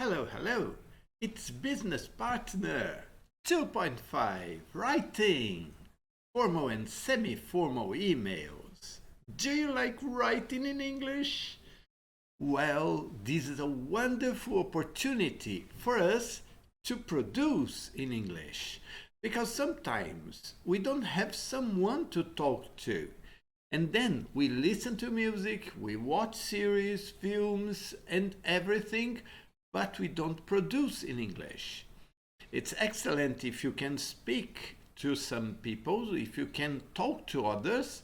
Hello, hello. It's Business Partner 2.5 Writing. Formal and semi-formal emails. Do you like writing in English? Well, this is a wonderful opportunity for us to produce in English because sometimes we don't have someone to talk to. And then we listen to music, we watch series, films, and everything, but we don't produce in English. It's excellent if you can speak to some people, if you can talk to others,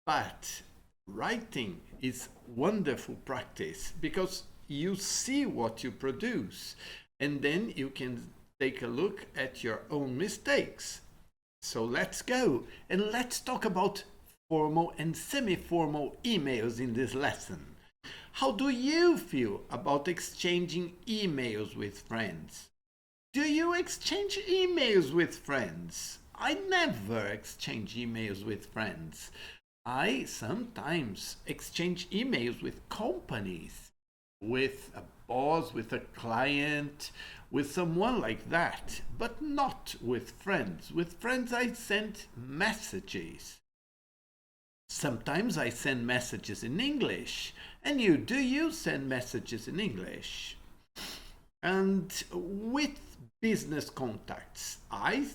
but writing is wonderful practice because you see what you produce and then you can take a look at your own mistakes. So let's go and let's talk about formal and semi-formal emails in this lesson. How do you feel about exchanging emails with friends? Do you exchange emails with friends? I never exchange emails with friends. I sometimes exchange emails with companies, with a boss, with a client, with someone like that, but not with friends. With friends, I send messages. Sometimes I send messages in English. And do you send messages in English? And with business contacts, I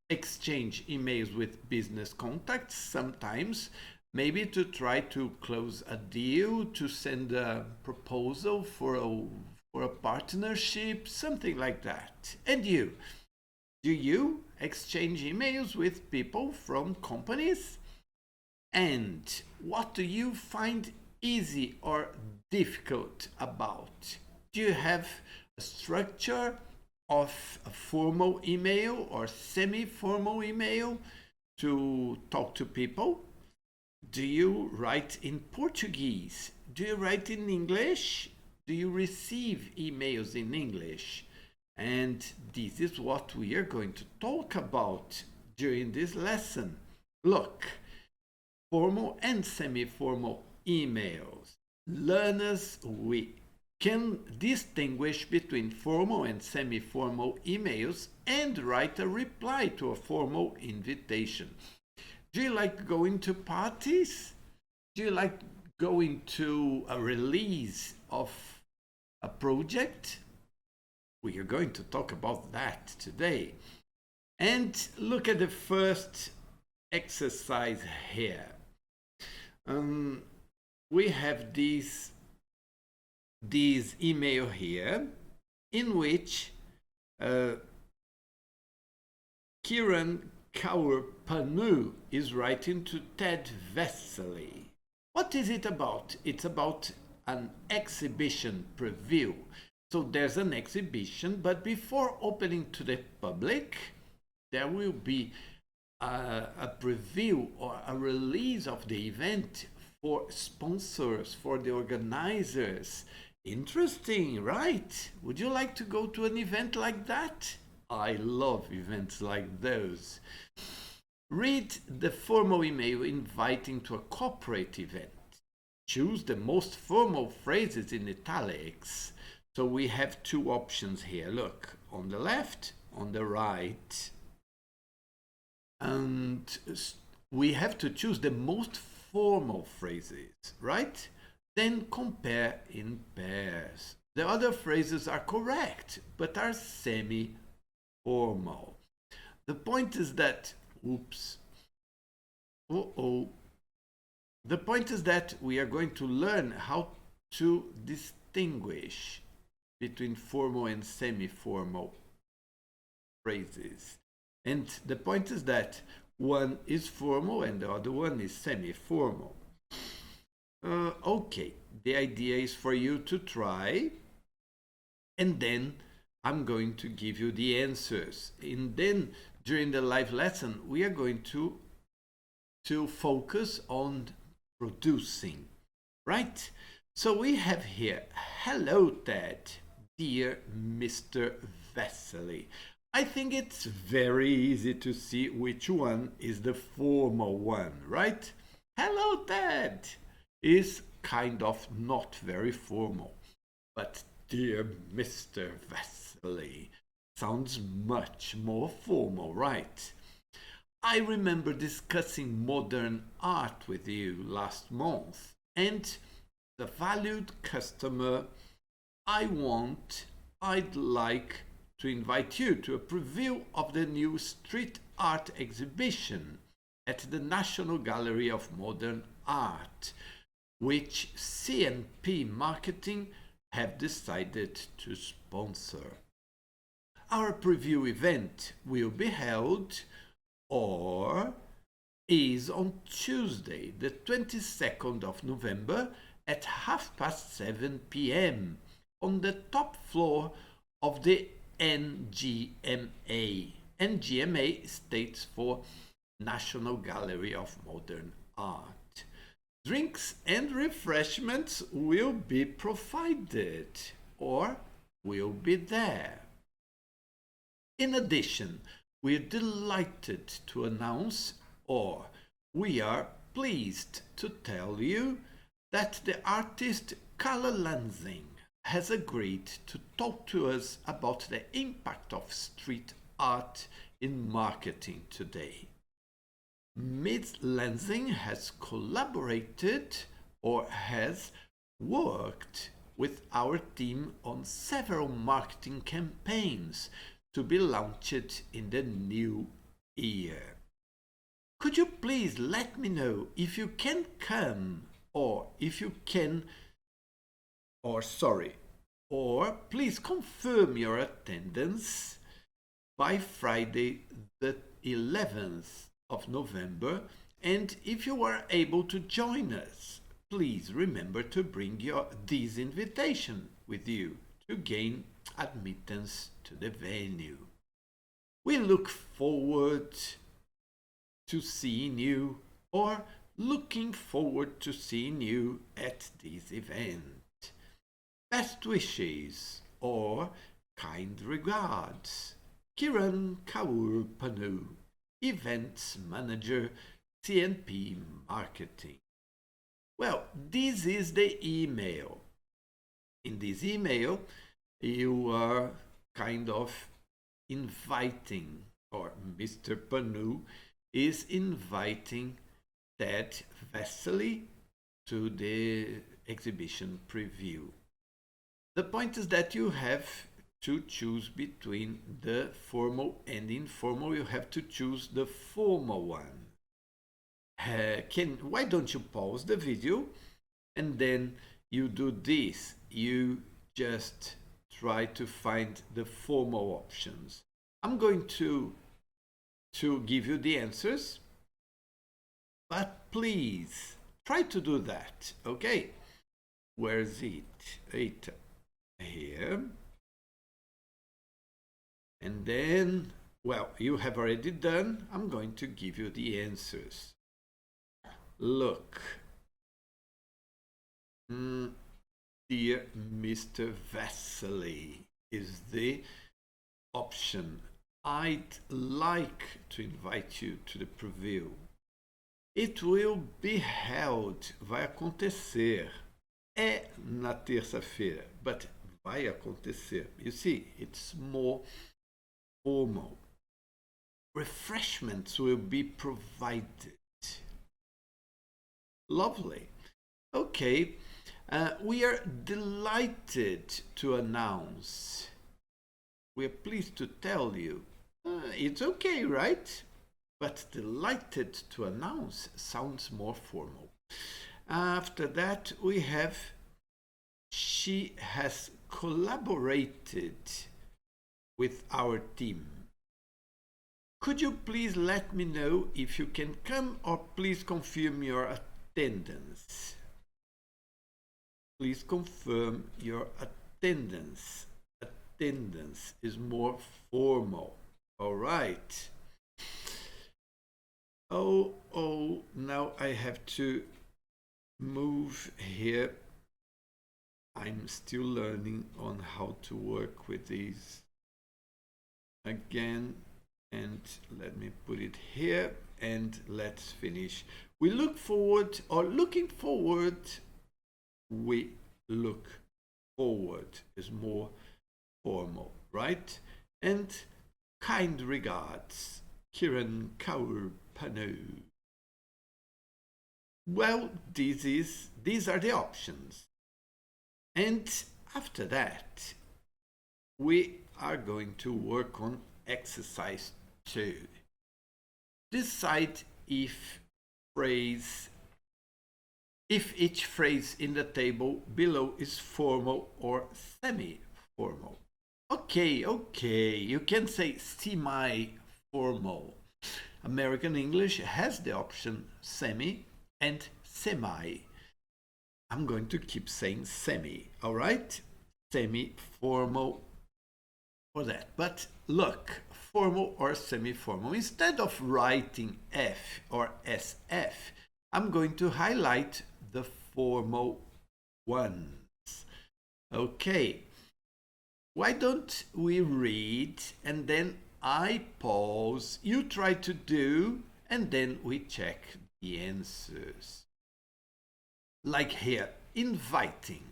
exchange emails with business contacts sometimes, maybe to try to close a deal, to send a proposal for a partnership, something like that. And you? Do you exchange emails with people from companies? And what do you find easy or difficult about? Do you have a structure of a formal email or semi-formal email to talk to people? Do you write in Portuguese? Do you write in English? Do you receive emails in English? And this is what we are going to talk about during this lesson. Look, formal and semi-formal emails. Learners, we can distinguish between formal and semi-formal emails and write a reply to a formal invitation. Do you like going to parties? Do you like going to a release of a project? We are going to talk about that today. And look at the first exercise here. We have this email here in which Kiran Kaur Panu is writing to Ted Vesely. What is it about? It's about an exhibition preview. So there's an exhibition, but before opening to the public, there will be a preview or a release of the event for sponsors, for the organizers. Interesting, right? Would you like to go to an event like that? I love events like those. Read the formal email inviting to a corporate event. Choose the most formal phrases in italics. So we have two options here. Look, on the left, on the right. And we have to choose the most formal phrases, right? Then compare in pairs. The other phrases are correct, but are semi-formal. The point is that, the point is that we are going to learn how to distinguish between formal and semi-formal phrases. And the point is that one is formal and the other one is semi-formal. Okay, the idea is for you to try, and then I'm going to give you the answers. And then during the live lesson, we are going to focus on producing, right? So we have here, hello Ted, dear Mr. Vesely. I think it's very easy to see which one is the formal one, right? Hello, Ted is kind of not very formal. But dear Mr. Vasily. Sounds much more formal, right? I remember discussing modern art with you last month, and the valued customer, I'd like to invite you to a preview of the new street art exhibition at the National Gallery of Modern Art, which C&P Marketing have decided to sponsor. Our preview event will be held or is on Tuesday, the 22nd of November at 7:30 p.m. on the top floor of the NGMA. NGMA stands for National Gallery of Modern Art. Drinks and refreshments will be provided or will be there. In addition, we're delighted to announce, or we are pleased to tell you, that the artist Khalil has agreed to talk to us about the impact of street art in marketing today. Ms. Lansing has collaborated or has worked with our team on several marketing campaigns to be launched in the new year. Could you please let me know if you can come or please confirm your attendance by Friday the 11th of November, and if you are able to join us, please remember to bring this invitation with you to gain admittance to the venue. We look forward to seeing you or looking forward to seeing you at this event. Best wishes or kind regards. Kiran Kaur Panu, Events Manager, C&P Marketing. Well, this is the email. In this email, you are kind of inviting, or Mr. Panu is inviting Ted Vasily to the exhibition preview. The point is that you have to choose between the formal and informal. You have to choose the formal one. Why don't you pause the video and then you do this? You just try to find the formal options. I'm going to give you the answers, but please try to do that, okay? Where is it? Here. And then, well, you have already done. I'm going to give you the answers. Look. Dear Mr. Vasily is the option. I'd like to invite you to the preview. It will be held, vai acontecer. É na terça-feira, but vai acontecer. You see, it's more formal. Refreshments will be provided. Lovely. Okay, we are delighted to announce. We are pleased to tell you. It's okay, right? But delighted to announce sounds more formal. After that, we have she has collaborated with our team. Could you please let me know if you can come, or please confirm your attendance? Please confirm your attendance. Attendance is more formal. All right. Oh, now I have to move here. I'm still learning on how to work with these again, and let me put it here and let's finish. We look forward, or looking forward, we look forward is more formal, right? And kind regards, Kiran Kaur Panu. Well, these are the options. And after that, we are going to work on exercise 2. Decide if each phrase in the table below is formal or semi-formal. Okay, you can say semi-formal. American English has the option semi and semi. I'm going to keep saying semi, all right? Semi-formal for that. But look, formal or semi-formal. Instead of writing F or SF, I'm going to highlight the formal ones. Okay. Why don't we read and then I pause, you try to do, and then we check the answers. Like here, inviting.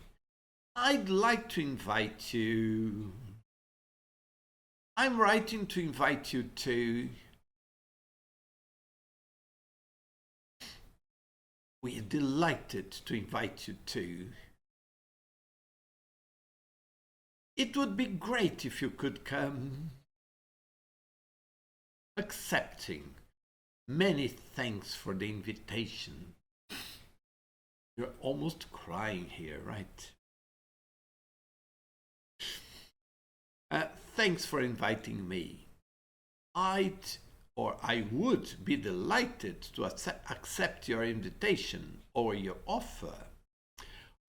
I'd like to invite you. I'm writing to invite you to. We're delighted to invite you to. It would be great if you could come. Accepting. Many thanks for the invitation. You're almost crying here, right? Thanks for inviting me. I would be delighted to accept your invitation or your offer.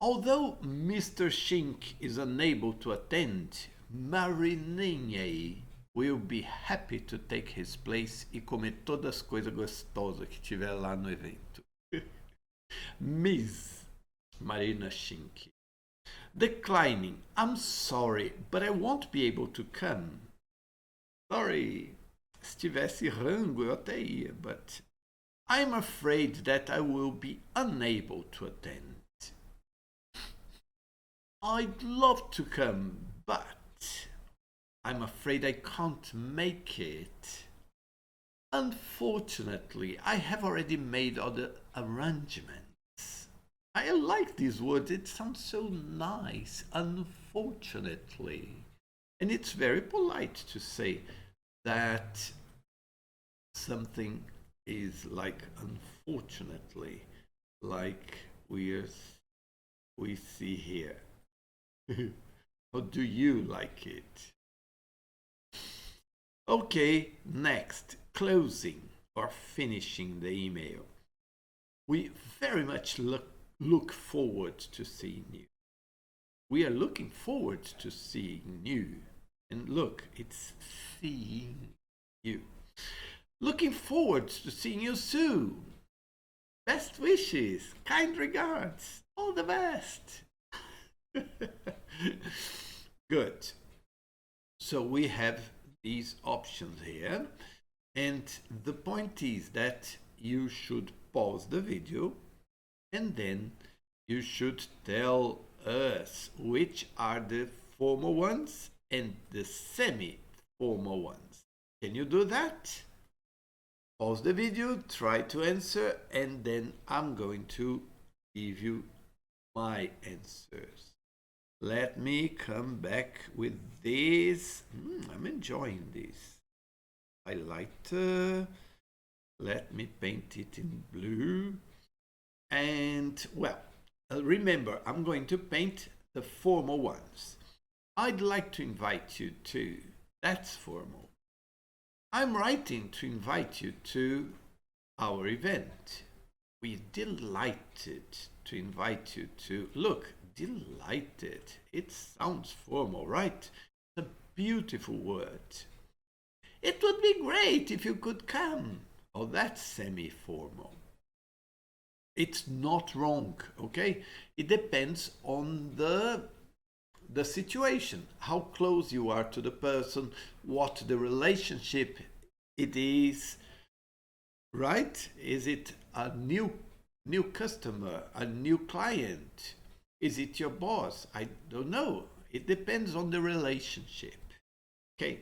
Although Mr. Xink is unable to attend, Marininha will be happy to take his place e comer todas as coisas gostosas que tiver lá no evento. Miss Marina Xink. Declining. I'm sorry, but I won't be able to come. Sorry. Se tivesse rango, eu até ia, but I'm afraid that I will be unable to attend. I'd love to come, but I'm afraid I can't make it. Unfortunately, I have already made other arrangements. I like this word, it sounds so nice, unfortunately. And it's very polite to say that something is like unfortunately, like we see here. How do you like it? Okay, next, closing or finishing the email. We very much look forward to seeing you. We are looking forward to seeing you. And look, it's seeing you. Looking forward to seeing you soon. Best wishes, kind regards, all the best. Good. So we have these options here. And the point is that you should pause the video and then you should tell us which are the formal ones and the semi-formal ones. Can you do that? Pause the video, try to answer, and then I'm going to give you my answers. Let me come back with this. I'm enjoying this. Highlighter. Let me paint it in blue. And well, remember, I'm going to paint the formal ones. I'd like to invite you to. That's formal. I'm writing to invite you to our event. We're delighted to invite you to. Look, delighted. It sounds formal, right? It's a beautiful word. It would be great if you could come. Oh, that's semi-formal. It's not wrong, okay? It depends on the situation, how close you are to the person, what the relationship it is, right? Is it a new customer, a new client? Is it your boss? I don't know. It depends on the relationship. Okay,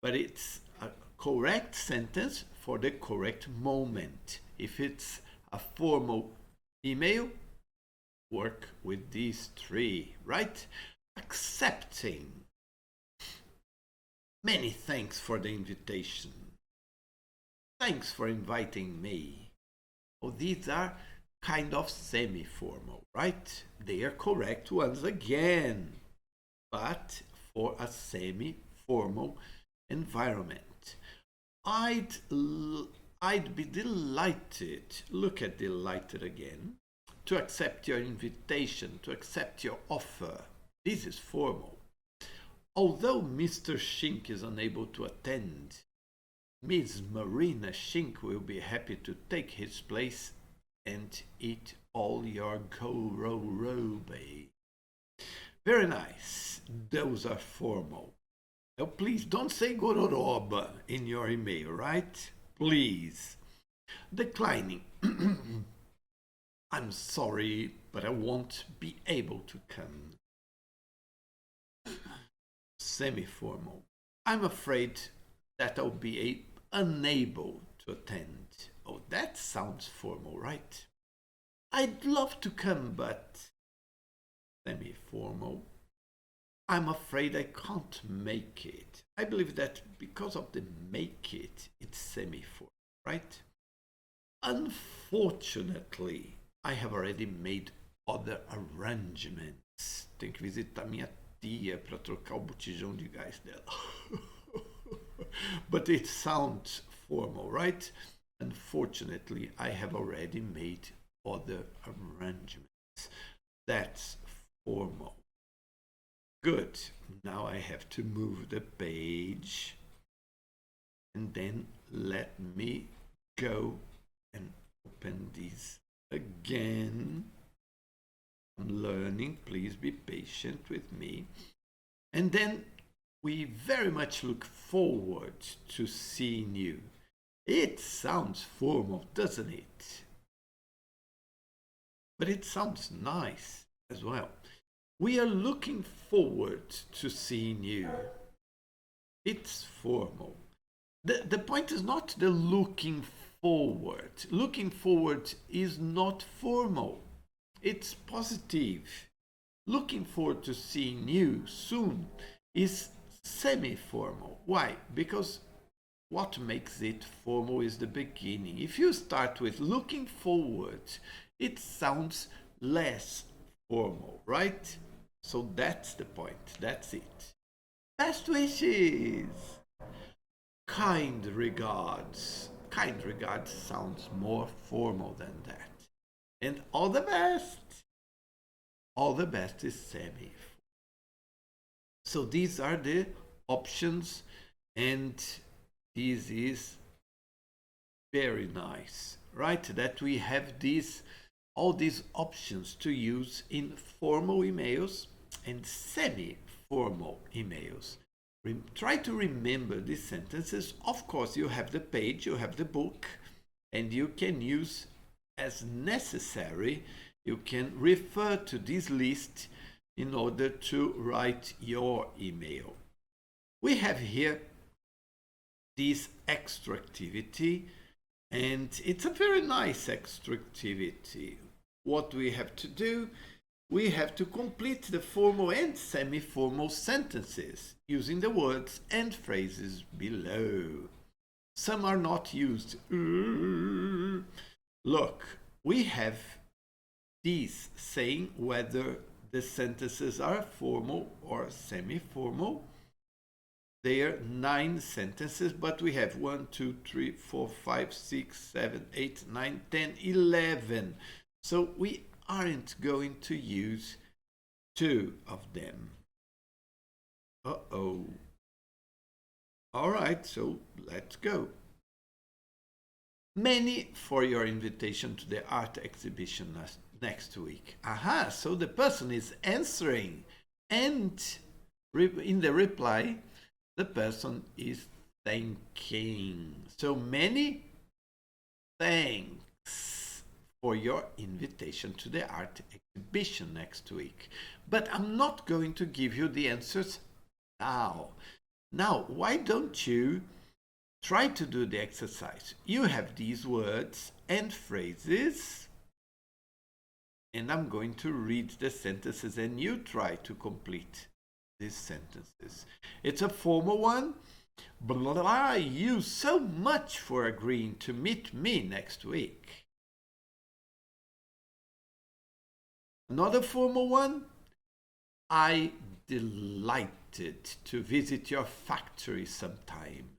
but it's a correct sentence for the correct moment. If it's a formal email, work with these three, right? Accepting. Many thanks for the invitation. Thanks for inviting me. Oh, these are kind of semi-formal, right? They are correct ones again, but for a semi-formal environment. I'd be delighted, look at delighted again, to accept your invitation, to accept your offer. This is formal. Although Mr. Xink is unable to attend, Ms. Marina Xink will be happy to take his place and eat all your babe. Very nice. Those are formal. Now, please don't say gororoba in your email, right? Please. Declining. I'm sorry, but I won't be able to come. Semi-formal. I'm afraid that I'll be unable to attend. Oh, that sounds formal, right? I'd love to come, but semi-formal. I'm afraid I can't make it. I believe that because of the make it, it's semi-formal, right? Unfortunately, I have already made other arrangements. Tenho que visitar minha tia para trocar o botijão de gás dela. But it sounds formal, right? Unfortunately, I have already made other arrangements. That's formal. Good. Now I have to move the page. And then let me go and open this again. I'm learning. Please be patient with me. And then we very much look forward to seeing you. It sounds formal, doesn't it? But it sounds nice as well. We are looking forward to seeing you. It's formal. The point is not the looking forward. Looking forward is not formal. It's positive. Looking forward to seeing you soon is semi-formal. Why? Because what makes it formal is the beginning. If you start with looking forward, it sounds less formal, right? So that's the point. That's it. Best wishes. Kind regards. Kind regards sounds more formal than that. And all the best. All the best is semi. So these are the options, and this is very nice, right? That we have all these options to use in formal emails and semi-formal emails. Try to remember these sentences. Of course, you have the page, you have the book, and you can use as necessary. You can refer to this list in order to write your email. We have here this extra activity, and it's a very nice extra activity. What we have to do, we have to complete the formal and semi-formal sentences using the words and phrases below. Some are not used. Look, we have these saying whether the sentences are formal or semi-formal. They are 9 sentences, but we have 1, 2, 3, 4, 5, 6, 7, 8, 9, 10, 11. So we aren't going to use 2 of them. Uh-oh. All right, so let's go. Many for your invitation to the art exhibition next week. Aha, so the person is answering, and in the reply, the person is thanking. So many thanks for your invitation to the art exhibition next week. But I'm not going to give you the answers now. Now, why don't you try to do the exercise? You have these words and phrases, and I'm going to read the sentences and you try to complete these sentences. It's a formal one. Blah, blah, you so much for agreeing to meet me next week. Another formal one. I delighted to visit your factory sometime.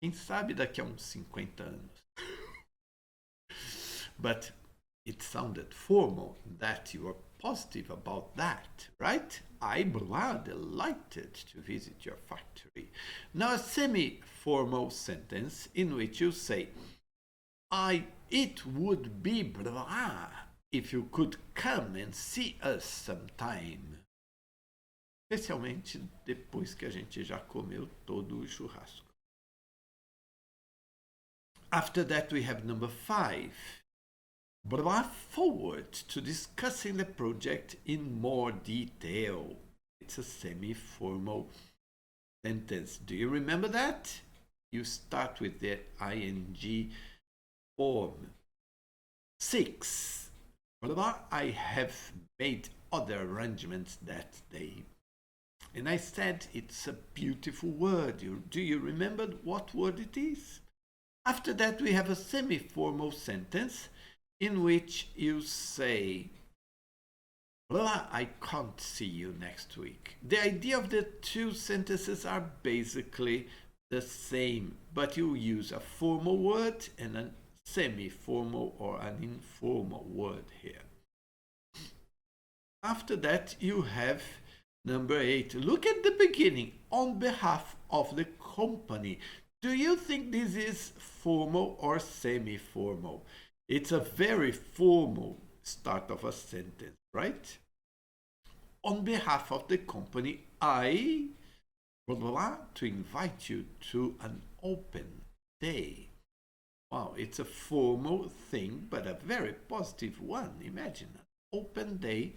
Quem sabe daqui a uns 50 anos. But it sounded formal that you were positive about that, right? I'm delighted to visit your factory. Now a semi-formal sentence in which you say, it would be blah if you could come and see us sometime. Especialmente depois que a gente já comeu todo o churrasco. After that we have number 5. Blah forward to discussing the project in more detail. It's a semi-formal sentence. Do you remember that? You start with the ing form. 6. Blah, I have made other arrangements that day. And I said it's a beautiful word. Do you remember what word it is? After that we have a semi-formal sentence in which you say, blah, I can't see you next week. The idea of the two sentences are basically the same, but you use a formal word and a semi-formal or an informal word here. After that, you have number 8. Look at the beginning. On behalf of the company. Do you think this is formal or semi-formal? It's a very formal start of a sentence, right? On behalf of the company, I blah, blah, blah, to invite you to an open day. Wow, it's a formal thing, but a very positive one. Imagine an open day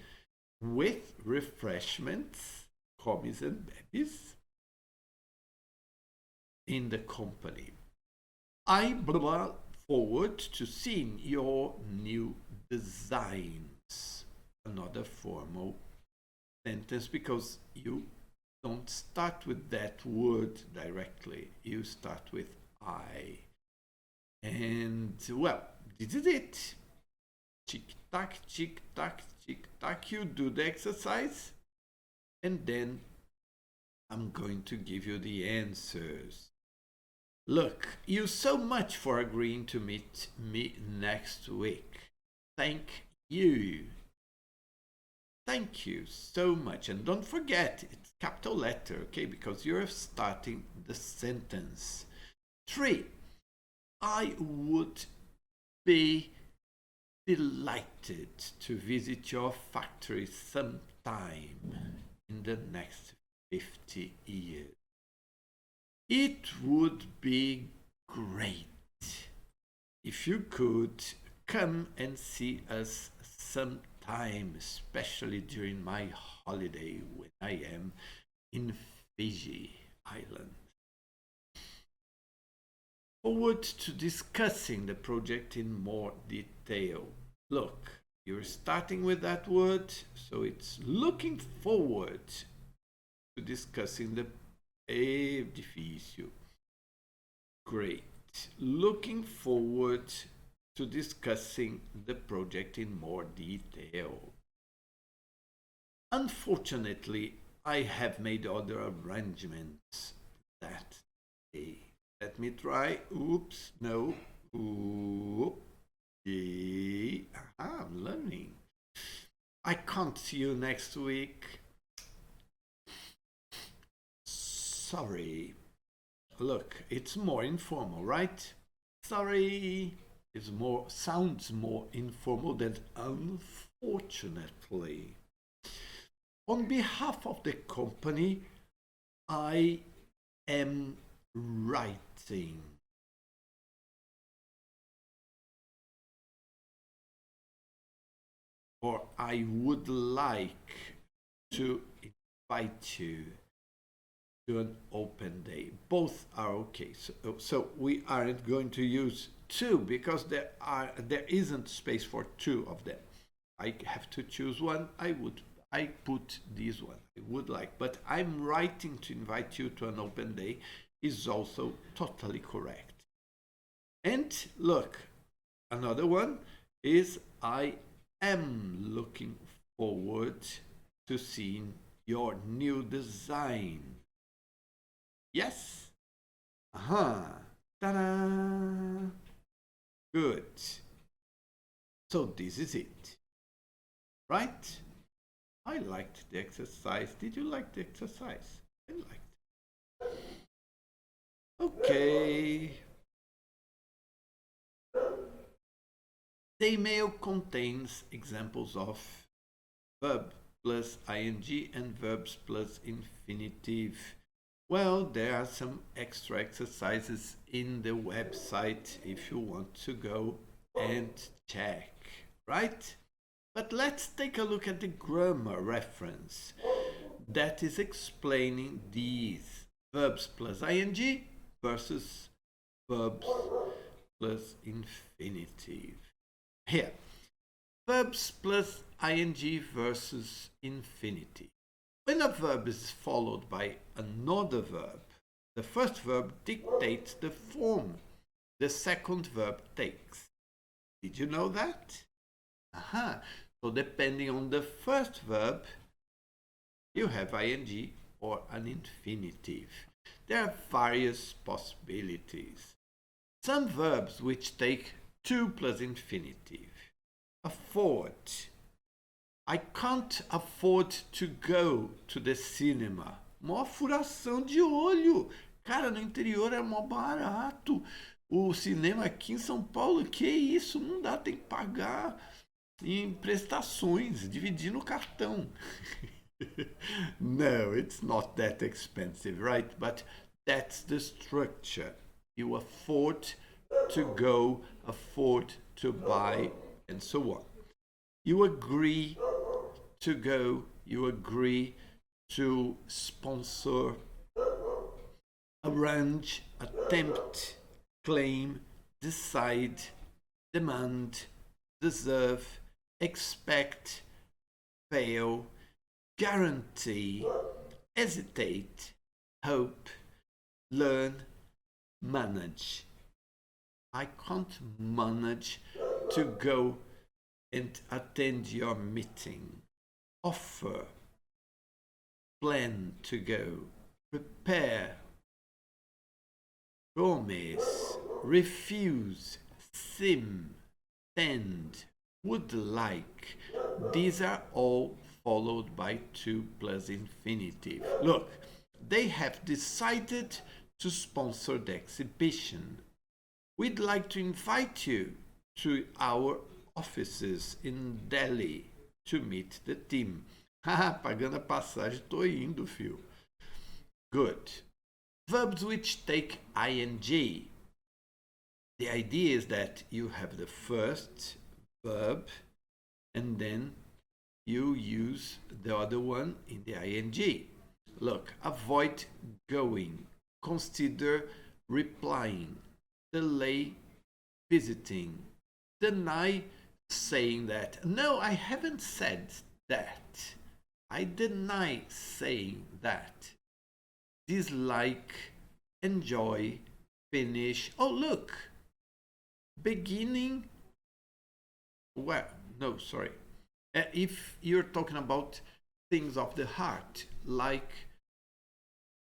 with refreshments, commis and babies, in the company. I blah, blah, forward to seeing your new designs. Another formal sentence because you don't start with that word directly. You start with I. And well, this is it. Tick-tack, tick-tack, tick-tack. You do the exercise and then I'm going to give you the answers. Look, you so much for agreeing to meet me next week. Thank you. Thank you so much. And don't forget, it's capital letter, okay? Because you're starting the sentence. 3. I would be delighted to visit your factory sometime in the next 50 years. It would be great if you could come and see us sometime, especially during my holiday when I am in Fiji Island. Forward to discussing the project in more detail. Look, you're starting with that word, so it's looking forward to discussing the difícil. Great. Looking forward to discussing the project in more detail. Unfortunately, I have made other arrangements that day. Let me try. Oops, no. Ooh. I'm learning. I can't see you next week. Sorry. Look, it's more informal, right? Sorry is sounds more informal than unfortunately. On behalf of the company, I am writing. or I would like to invite you to an open day. Both are okay. So we aren't going to use two because there isn't space for two of them. I have to choose one. I put this one. I would like, but I'm writing to invite you to an open day is also totally correct. And look, another one is I am looking forward to seeing your new design. Yes? Ta-da! Good. So this is it. Right? I liked the exercise. Did you like the exercise? I liked it. Okay. The email contains examples of verb plus ing and verbs plus infinitive. Well, there are some extra exercises in the website if you want to go and check, right? But let's take a look at the grammar reference that is explaining these verbs plus ing versus verbs plus infinitive. Here, verbs plus ing versus infinitive. When a verb is followed by another verb, the first verb dictates the form the second verb takes. Did you know that? So depending on the first verb, you have ing or an infinitive. There are various possibilities. Some verbs which take to plus infinitive. Afford. I can't afford to go to the cinema. Mó furação de olho. Cara, no interior é mó barato. O cinema aqui em São Paulo, que isso? Não dá, tem que pagar em prestações, dividir no cartão. No, it's not that expensive, right? But that's the structure. You afford to go, afford to buy, and so on. You agree to go, you agree to sponsor, arrange, attempt, claim, decide, demand, deserve, expect, fail, guarantee, hesitate, hope, learn, manage. I can't manage to go and attend your meeting. Offer, plan to go, prepare, promise, refuse, sim, tend, would like. These are all followed by to plus infinitive. Look, they have decided to sponsor the exhibition. We'd like to invite you to our offices in Delhi to meet the team. Haha, pagando a passagem, tô indo, fio. Good. Verbs which take ing. The idea is that you have the first verb and then you use the other one in the ing. Look, avoid going, consider replying, delay visiting, deny saying that. No, I haven't said that. I deny saying that. Dislike, enjoy, finish. Oh, look. Beginning. Well, no, sorry. If you're talking about things of the heart, like,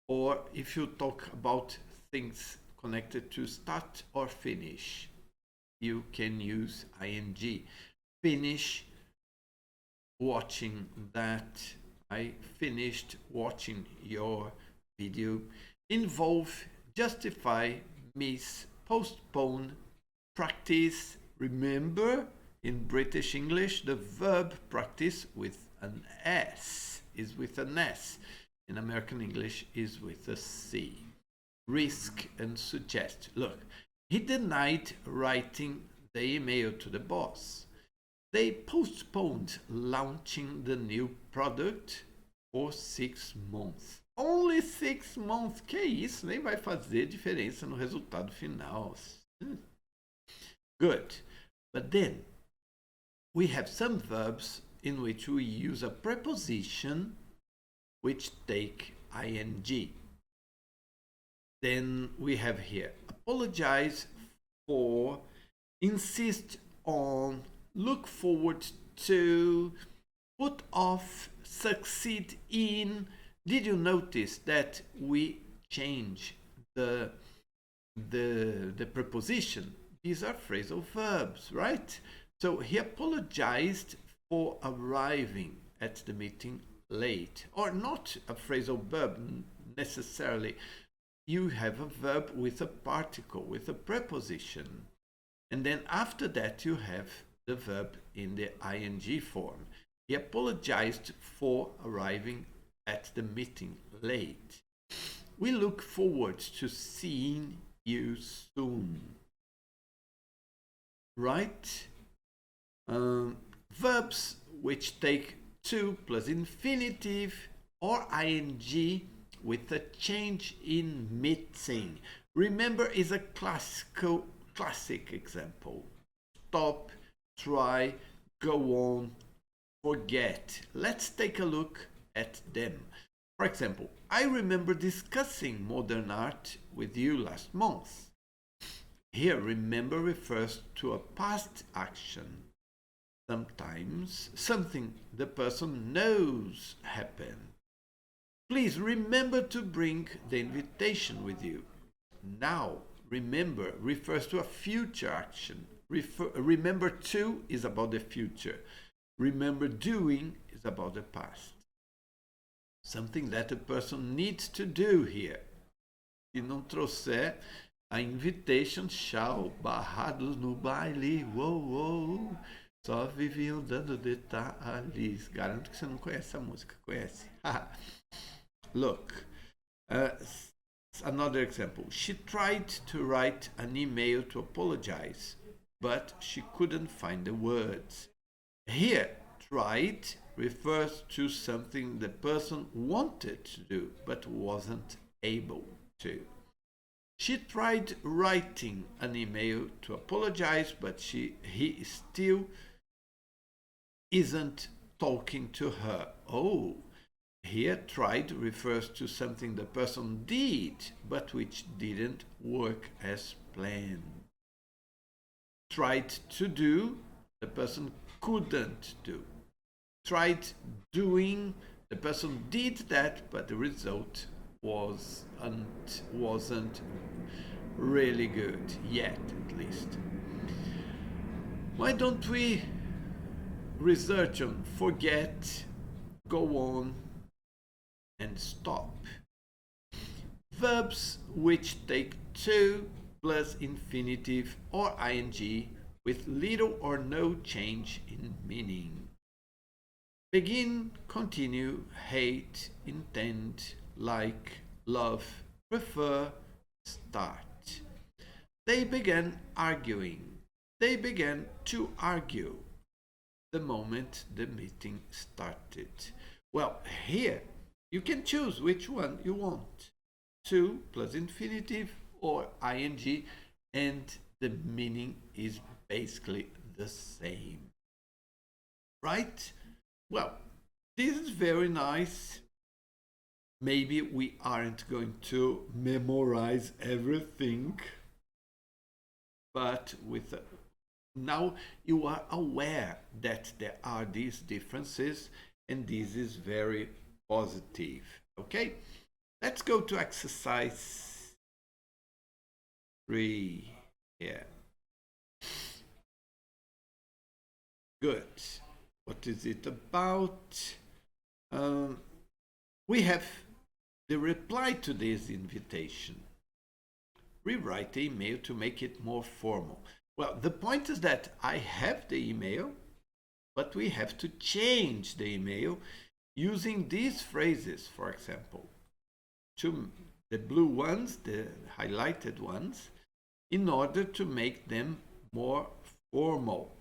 or if you talk about things connected to start or finish, you can use ing. Finish watching that. I finished watching your video. Involve, justify, miss, postpone, practice. Remember, in British English, the verb practice with an S is with an S. In American English is with a C. Risk and suggest. Look, he denied writing the email to the boss. They postponed launching the new product por 6 months. Only 6 months. Que isso? Nem vai fazer diferença no resultado final. Good. But then we have some verbs in which we use a preposition which take ing. Then we have here apologize for, insist on, look forward to, put off, succeed in. Did you notice that we change the preposition? These are phrasal verbs, right? So he apologized for arriving at the meeting late, or not a phrasal verb necessarily. You have a verb with a particle, with a preposition. And then after that, you have the verb in the ing form. He apologized for arriving at the meeting late. We look forward to seeing you soon. Right? Verbs which take to plus infinitive or ing with a change in meeting. Remember, is a classic example. Stop, try, go on, forget. Let's take a look at them. For example, I remember discussing modern art with you last month. Here, remember refers to a past action. Sometimes something the person knows happened. Please remember to bring the invitation with you. Now, remember refers to a future action. Remember to is about the future. Remember doing is about the past. Something that a person needs to do here. Se não trouxer a invitation, tchau, barrados no baile, uou, só viviam dando detalhes. Garanto que você não conhece a música, conhece? Look, another example. She tried to write an email to apologize, but she couldn't find the words. Here, tried refers to something the person wanted to do, but wasn't able to. She tried writing an email to apologize, but he still isn't talking to her. Oh, here tried refers to something the person did, but which didn't work as planned. Tried to do, the person couldn't do. Tried doing, the person did that, but the result wasn't really good yet, at least. Why don't we research on forget, go on, and stop? Verbs which take to plus infinitive or ing with little or no change in meaning. Begin, continue, hate, intend, like, love, prefer, start. They began arguing. They began to argue the moment the meeting started. Well, here you can choose which one you want. To plus infinitive or ing, and the meaning is basically the same. Right? Well, this is very nice. Maybe we aren't going to memorize everything, but now you are aware that there are these differences, and this is very positive. Okay, let's go to exercise 3 here. Good. What is it about? We have the reply to this invitation. Rewrite the email to make it more formal. Well, the point is that I have the email, but we have to change the email using these phrases, for example, to the blue ones, the highlighted ones, in order to make them more formal,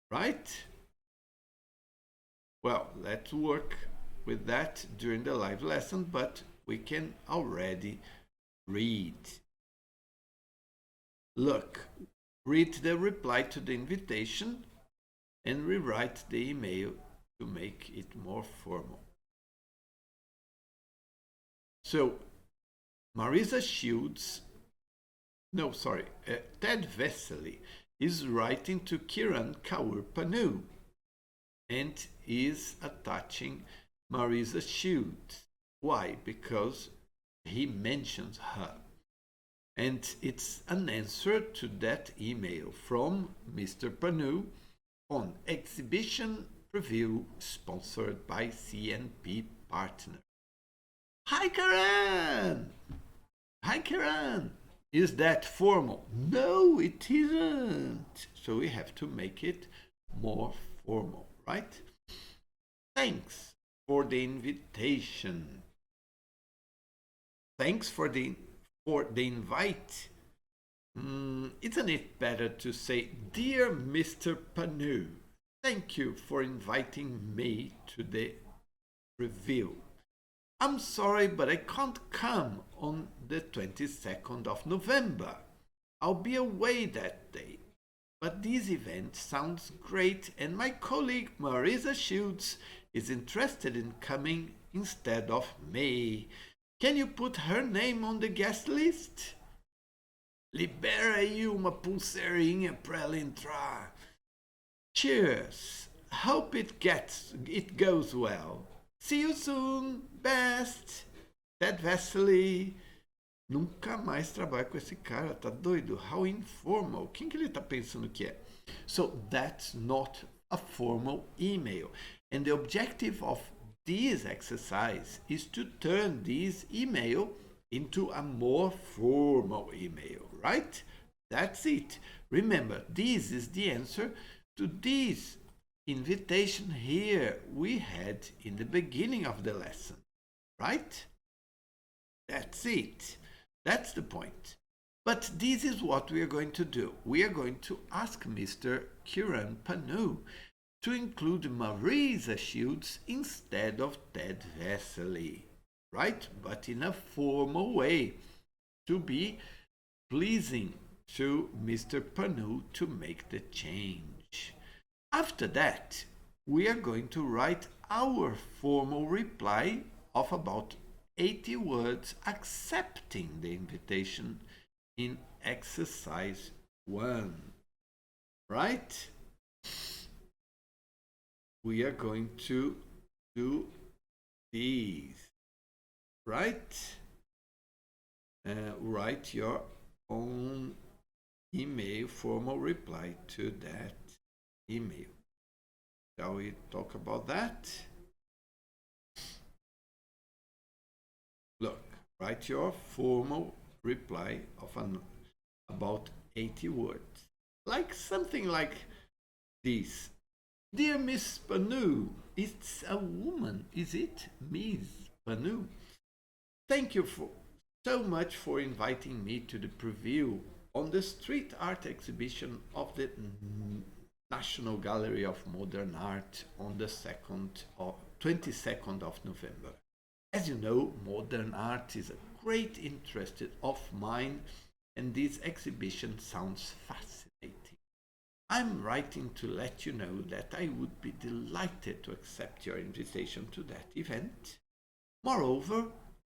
right? Well, let's work with that during the live lesson, but we can already read. Look, read the reply to the invitation and rewrite the email to make it more formal. So, Marisa Shields, Ted Vesely is writing to Kiran Kaur Panu and is attaching Marisa Shields. Why? Because he mentions her. And it's an answer to that email from Mr. Panu on exhibition preview sponsored by CNP Partner. Hi, Karan! Hi, Karan! Is that formal? No, it isn't. So we have to make it more formal, right? Thanks for the invitation. Thanks for the invite. Isn't it better to say, Dear Mr. Panu, thank you for inviting me to the review. I'm sorry, but I can't come on the 22nd of November. I'll be away that day. But this event sounds great, and my colleague Marisa Shields is interested in coming instead of me. Can you put her name on the guest list? Libera aí uma pulseirinha para ela entrar. Cheers. Hope it goes well. See you soon. Best. Ted Vesely. Nunca mais trabalho com esse cara, tá doido? How informal. Quem que ele tá pensando que é? So that's not a formal email. And the objective of this exercise is to turn this email into a more formal email, right? That's it. Remember, this is the answer to this invitation here we had in the beginning of the lesson, right? That's it. That's the point. But this is what we are going to do. We are going to ask Mr. Kiran Panu to include Marisa Shields instead of Ted Vesely, right? But in a formal way, to be pleasing to Mr. Panu to make the change. After that, we are going to write our formal reply of about 80 words accepting the invitation in exercise 1, right? We are going to do these, right? Write your own email, formal reply to that email. Shall we talk about that? Look, write your formal reply of about 80 words. Like something like this. Dear Miss Panu, it's a woman, is it? Miss Panu. Thank you so much for inviting me to the preview on the street art exhibition of the National Gallery of Modern Art on the 22nd of November. As you know, modern art is a great interest of mine, and this exhibition sounds fascinating. I'm writing to let you know that I would be delighted to accept your invitation to that event. Moreover,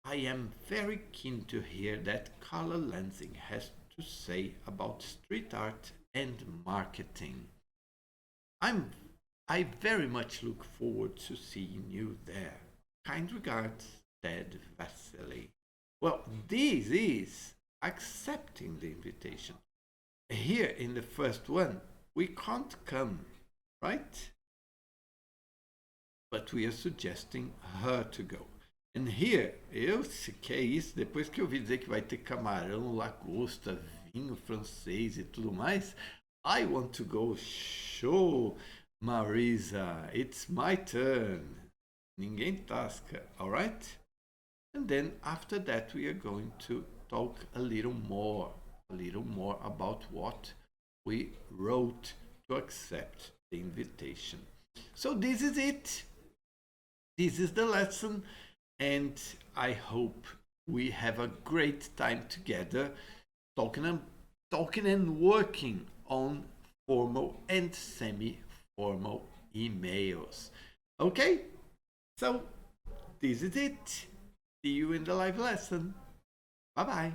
I am very keen to hear that Carla Lansing has to say about street art and marketing. I very much look forward to seeing you there. Kind regards, Ted Vesely. Well, this is accepting the invitation. Here in the first one, we can't come, right? But we are suggesting her to go. And here, que é isso, depois que eu ouvi dizer que vai ter camarão, lagosta, vinho francês e tudo mais, I want to go. Show, Marisa, it's my turn. Ninguém tasca, all right? And then after that, we are going to talk a little more about what we wrote to accept the invitation. So this is it. this is the lesson, and I hope we have a great time together talking and working on formal and semi-formal emails. Okay, so this is it. See you in the live lesson. Bye bye.